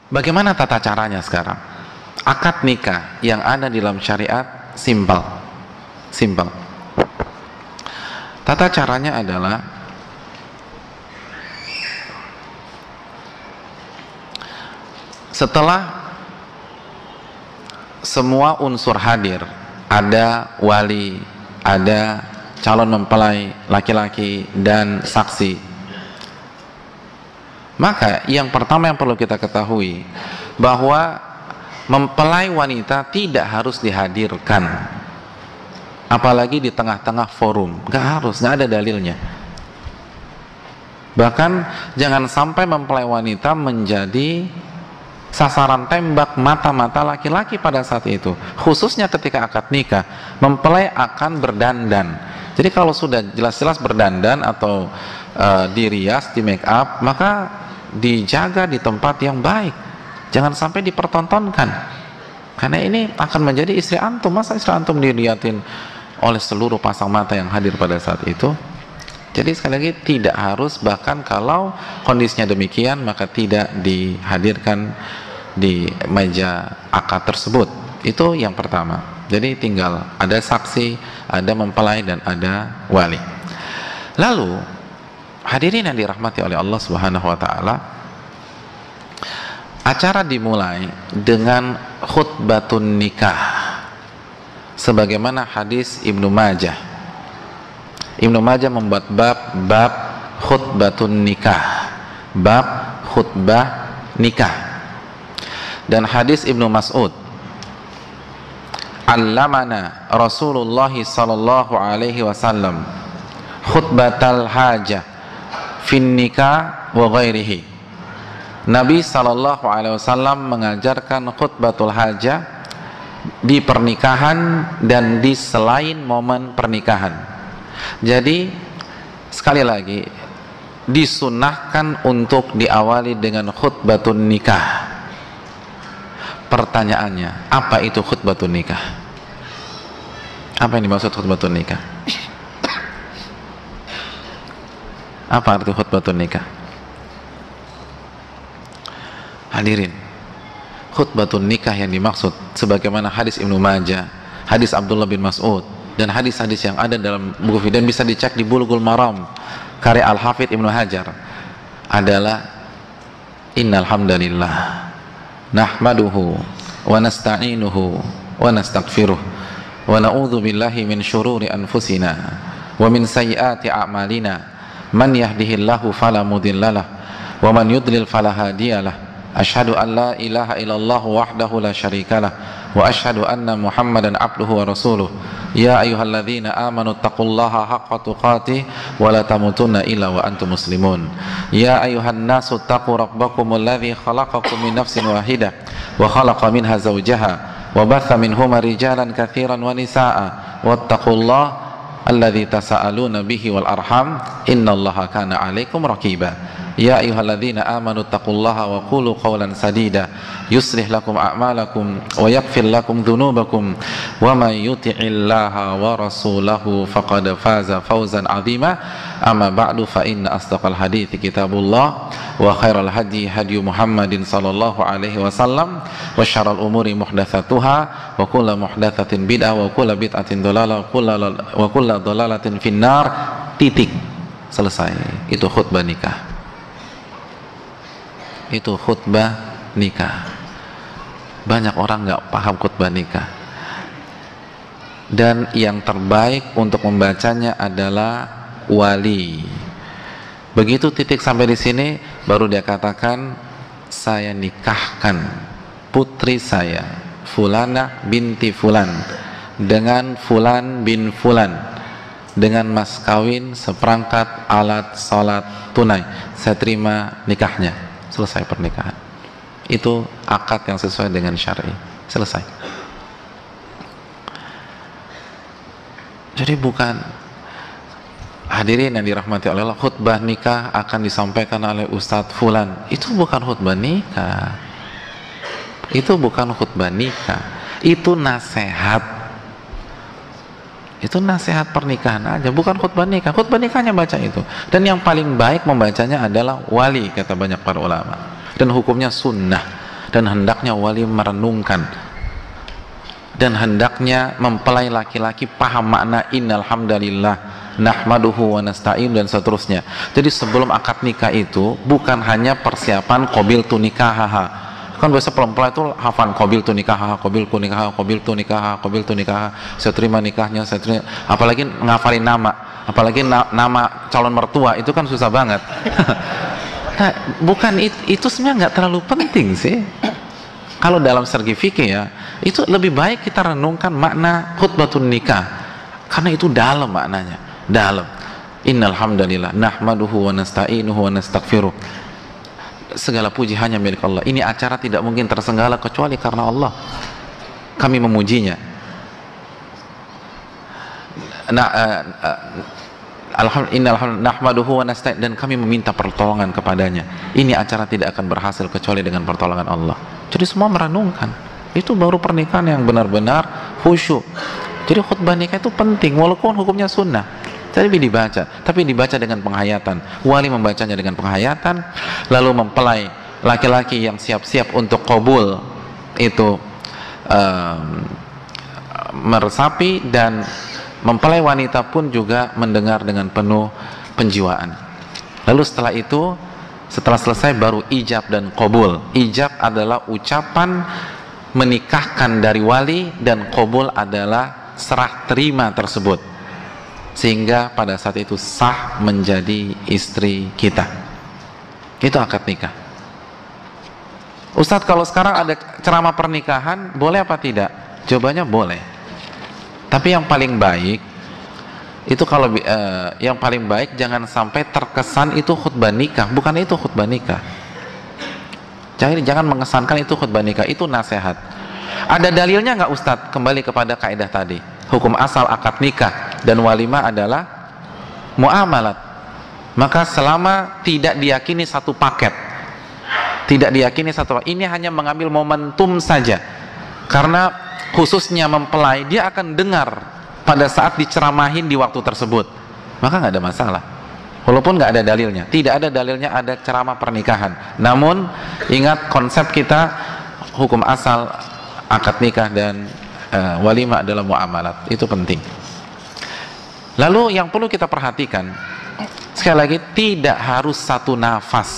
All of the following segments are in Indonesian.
Bagaimana tata caranya sekarang? Akad nikah yang ada di dalam syariat simpel. Tata caranya adalah setelah semua unsur hadir, ada wali, ada calon mempelai laki-laki dan saksi, maka yang pertama yang perlu kita ketahui bahwa mempelai wanita tidak harus dihadirkan, apalagi di tengah-tengah forum. Gak harus, gak ada dalilnya. Bahkan jangan sampai mempelai wanita menjadi sasaran tembak mata-mata laki-laki pada saat itu, khususnya ketika akad nikah. Mempelai akan berdandan, jadi kalau sudah jelas-jelas berdandan atau dirias, di make up, maka dijaga di tempat yang baik, jangan sampai dipertontonkan, karena ini akan menjadi istri antum. Masa istri antum dilihatin oleh seluruh pasang mata yang hadir pada saat itu? Jadi sekali lagi tidak harus, bahkan kalau kondisinya demikian maka tidak dihadirkan di meja akad tersebut. Itu yang pertama. Jadi tinggal ada saksi, ada mempelai, dan ada wali. Lalu hadirin yang dirahmati oleh Allah Subhanahu wa taala, acara dimulai dengan khutbatun nikah sebagaimana hadis Ibnu Majah. Ibnu Majah membuat bab khutbatun nikah, bab khutbah nikah. Dan hadis Ibnu Mas'ud, allamana Rasulullah sallallahu alaihi wasallam khutbatal hajah fin nikah wa ghairihi. Nabi sallallahu alaihi wasallam mengajarkan khutbatul hajah di pernikahan dan di selain momen pernikahan. Jadi sekali lagi disunahkan untuk diawali dengan khutbatun nikah. Pertanyaannya, apa itu khutbatun nikah? Apa yang dimaksud khutbatun nikah? Apa arti khutbatun nikah? Hadirin, khutbatun nikah yang dimaksud sebagaimana hadis Ibnu Majah, hadis Abdullah bin Mas'ud, dan hadis-hadis yang ada dalam buku, dan bisa dicek di Bulughul Maram karya Al-Hafidh Ibnu Hajar, adalah innal hamdalillah nahmaduhu wa nasta'inuhu wa nastaghfiruh wa na'udzu billahi min syururi anfusina wa min sayyiati a'malina man yahdihillahu fala mudhillalah wa man yudlil fala hadiyalah. Asyhadu an la ilaha illallah wahdahu la syarikalah wa asyhadu anna Muhammadan abduhu wa rasuluh. Ya ayyuhalladzina amanu taqullaha haqqa tuqatih wa la tamutunna illa wa antum muslimun. Ya ayyuhan nasu taqu rabbakumul ladzi khalaqakum min nafsin wahidah wa khalaqa minha zawjaha wa batha minhuma rijalan katsiran wa nisaa'a wattaqullaha alladzi tasaaluna bihi wal arham innallaha kana 'alaikum raqiba. Ya ayyuhalladzina amanu taqullaha wa qulu qawlan sadida yuslih lakum a'malakum wa yaghfir lakum dhunubakum wa may yuti'illaha wa rasulahu faqad faza fawzan 'azima. Amma ba'du, fa inna asdaqal hadithi kitabullah wa khairal hadi hadi Muhammadin sallallahu alaihi wasallam wa syarrul umuri muhdatsatuha wa kullu muhdatsatin bid'ah wa kullu bid'atin dhalalah wa kullu dhalalatin finnar. Titik. Selesai. Itu khutbah nikah. Itu khutbah nikah. Banyak orang nggak paham khutbah nikah, dan yang terbaik untuk membacanya adalah wali. Begitu titik sampai di sini, baru dia katakan, saya nikahkan putri saya Fulana binti Fulan dengan Fulan bin Fulan dengan mas kawin seperangkat alat sholat tunai. Saya terima nikahnya. Selesai pernikahan. Itu akad yang sesuai dengan syar'i. Selesai. Jadi bukan, hadirin yang dirahmati oleh Allah, khutbah nikah akan disampaikan oleh Ustadz Fulan. Itu bukan khutbah nikah. Itu bukan khutbah nikah. Itu nasihat. Itu nasihat pernikahan aja, bukan khutbah nikah. Khutbah nikahnya baca itu. Dan yang paling baik membacanya adalah wali, kata banyak para ulama. Dan hukumnya sunnah. dan hendaknya wali merenungkan, dan hendaknya mempelai laki-laki paham makna innal hamdalillah nahmaduhu wa nasta'in dan seterusnya. Jadi sebelum akad nikah itu bukan hanya persiapan qabiltu nikahaha. Kan biasa pelempelai itu hafal qabiltu nikahaha, qabiltu nikahaha, qabiltu nikahaha, qabiltu nikahaha, saya terima nikahnya, saya terima. Apalagi ngafalin nama, apalagi nama calon mertua itu kan susah banget. Nah, bukan itu sebenarnya nggak terlalu penting sih. Kalau dalam segi fikih ya, itu lebih baik kita renungkan makna khutbatun nikah, karena itu dalam maknanya, dalam. Innal hamdalillah nahmaduhu wa nasta'inuhu wa nastaghfiruh. Segala puji hanya milik Allah. Ini acara tidak mungkin tersenggala kecuali karena Allah. Kami memujinya. Alhamdulillah nahmaduhu wa nasta'in, dan kami meminta pertolongan kepadanya. Ini acara tidak akan berhasil kecuali dengan pertolongan Allah. Jadi semua merenungkan. Itu baru pernikahan yang benar-benar khusyuk. Jadi khutbah nikah itu penting walaupun hukumnya sunnah. Tapi dibaca dengan penghayatan. Wali membacanya dengan penghayatan, lalu mempelai laki-laki yang siap-siap untuk qabul itu meresapi, dan mempelai wanita pun juga mendengar dengan penuh penjiwaan. Lalu setelah itu, setelah selesai baru ijab dan qabul. Ijab adalah ucapan menikahkan dari wali, dan qabul adalah serah terima tersebut, sehingga pada saat itu sah menjadi istri kita. Itu akad nikah. Ustadz, kalau sekarang ada ceramah pernikahan, boleh apa tidak? Jawabannya boleh. Tapi yang paling baik itu yang paling baik jangan sampai terkesan itu khutbah nikah. Bukan itu khutbah nikah. Jangan mengesankan itu khutbah nikah. Itu nasihat. Ada dalilnya nggak Ustadz? Kembali kepada kaidah tadi. Hukum asal akad nikah dan walimah adalah muamalat. Maka selama tidak diyakini satu paket, ini hanya mengambil momentum saja. Karena khususnya mempelai, dia akan dengar pada saat diceramahin di waktu tersebut, maka nggak ada masalah. Walaupun nggak ada dalilnya, tidak ada dalilnya ada ceramah pernikahan. Namun ingat konsep kita, hukum asal akad nikah dan walimah adalah muamalat. Itu penting. Lalu yang perlu kita perhatikan, sekali lagi, tidak harus satu nafas.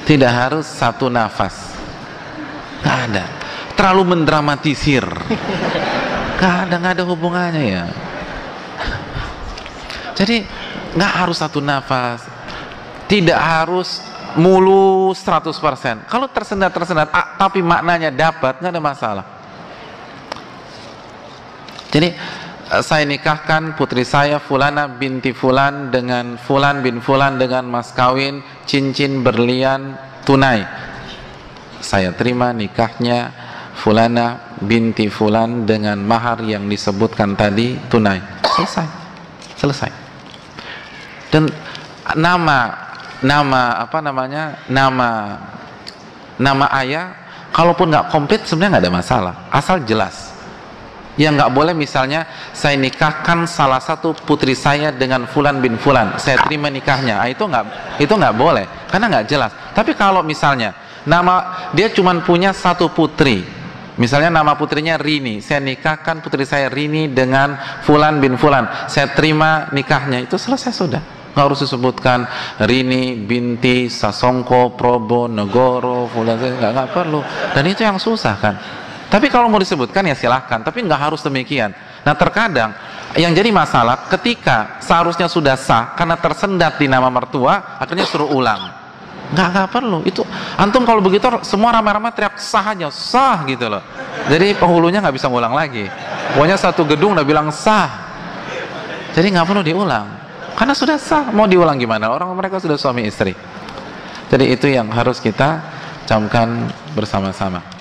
Tidak harus satu nafas. Nggak ada. Terlalu mendramatisir. Nggak ada hubungannya ya. Jadi nggak harus satu nafas. Tidak harus mulus 100%. Kalau tersendat tapi maknanya dapat, nggak ada masalah. Jadi saya nikahkan putri saya Fulana binti Fulan dengan Fulan bin Fulan dengan mas kawin cincin berlian tunai. Saya terima nikahnya Fulana binti Fulan dengan mahar yang disebutkan tadi tunai. Selesai. Dan nama ayah kalaupun nggak komplit sebenarnya nggak ada masalah, asal jelas. Yang nggak boleh misalnya saya nikahkan salah satu putri saya dengan Fulan bin Fulan, saya terima nikahnya, itu nggak boleh karena nggak jelas. Tapi kalau misalnya nama dia cuma punya satu putri, misalnya nama putrinya Rini, saya nikahkan putri saya Rini dengan Fulan bin Fulan, saya terima nikahnya, itu selesai sudah. Nggak harus disebutkan Rini binti Sasongko Probo Negoro Fulan, nggak perlu. Dan itu yang susah kan. Tapi kalau mau disebutkan ya silahkan, tapi nggak harus demikian. Nah terkadang yang jadi masalah ketika seharusnya sudah sah karena tersendat di nama mertua, akhirnya suruh ulang. Nggak perlu. Itu antum kalau begitu semua ramai-ramai teriak sah aja, sah gitu loh. Jadi penghulunya nggak bisa ngulang lagi. Pokoknya satu gedung udah bilang sah. Jadi nggak perlu diulang. Karena sudah sah, mau diulang gimana? Orang mereka sudah suami istri. Jadi itu yang harus kita camkan bersama-sama.